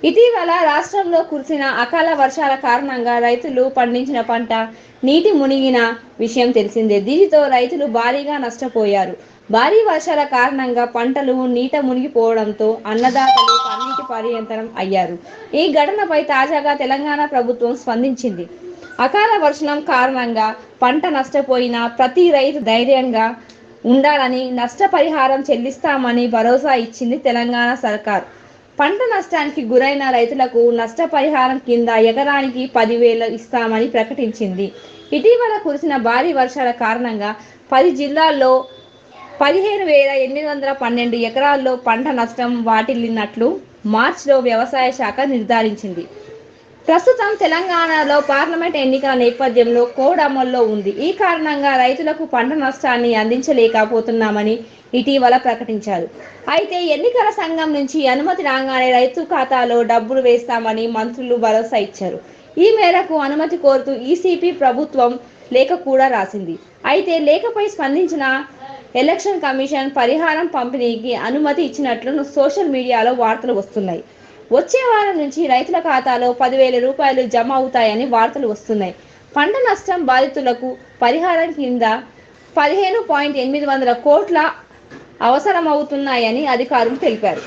ఇటీవల రాష్ట్రంలో కురిసిన అకాల వర్షాల కారణంగా రైతులు పండించిన పంట నీటి మునిగిన విషయం తెలిసిందే. దీనితో రైతులు భారీగా నష్టపోయారు. భారీ వర్షాల కారణంగా పంటలు నీట మునిగిపోవడంతో అన్నదాతలు కన్నీటి పర్యంతరం అయ్యారు. ఈ ఘటనపై తాజాగా తెలంగాణ ప్రభుత్వం స్పందించింది. అకాల వర్షం కారణంగా పంట నష్టపోయిన ప్రతి రైతు ధైర్యంగా ఉండాలని, నష్టపరిహారం చెల్లిస్తామని భరోసా ఇచ్చింది తెలంగాణ సర్కార్. పంట నష్టానికి గురైన రైతులకు నష్టపరిహారం కింద ఎకరానికి 10,000 ఇస్తామని ప్రకటించింది. ఇటీవల కురిసిన భారీ వర్షాల కారణంగా 10 జిల్లాల్లో 15,812 ఎకరాల్లో పంట నష్టం వాటిల్లినట్లు మార్చిలో వ్యవసాయ శాఖ నిర్ధారించింది. ప్రస్తుతం తెలంగాణలో పార్లమెంట్ ఎన్నికల నేపథ్యంలో కోడ్ అమల్లో ఉంది. ఈ కారణంగా రైతులకు పంట నష్టాన్ని అందించలేకపోతున్నామని ఇటీవల ప్రకటించారు. అయితే ఎన్నికల సంఘం నుంచి అనుమతి రాగానే రైతు ఖాతాలో డబ్బులు వేస్తామని మంత్రులు భరోసా ఇచ్చారు. ఈ మేరకు అనుమతి కోరుతూ ఈసీపీ ప్రభుత్వం లేఖ కూడా రాసింది. అయితే లేఖపై స్పందించిన ఎలక్షన్ కమిషన్ పరిహారం పంపిణీకి అనుమతి ఇచ్చినట్లు సోషల్ మీడియాలో వార్తలు వస్తున్నాయి. వచ్చే వారం నుంచి రైతుల ఖాతాలో 10,000 రూపాయలు జమ అవుతాయని వార్తలు వస్తున్నాయి. పంట నష్టం బాధితులకు పరిహారం కింద 15,800 కోట్ల అవసరమవుతున్నాయని అధికారులు తెలిపారు.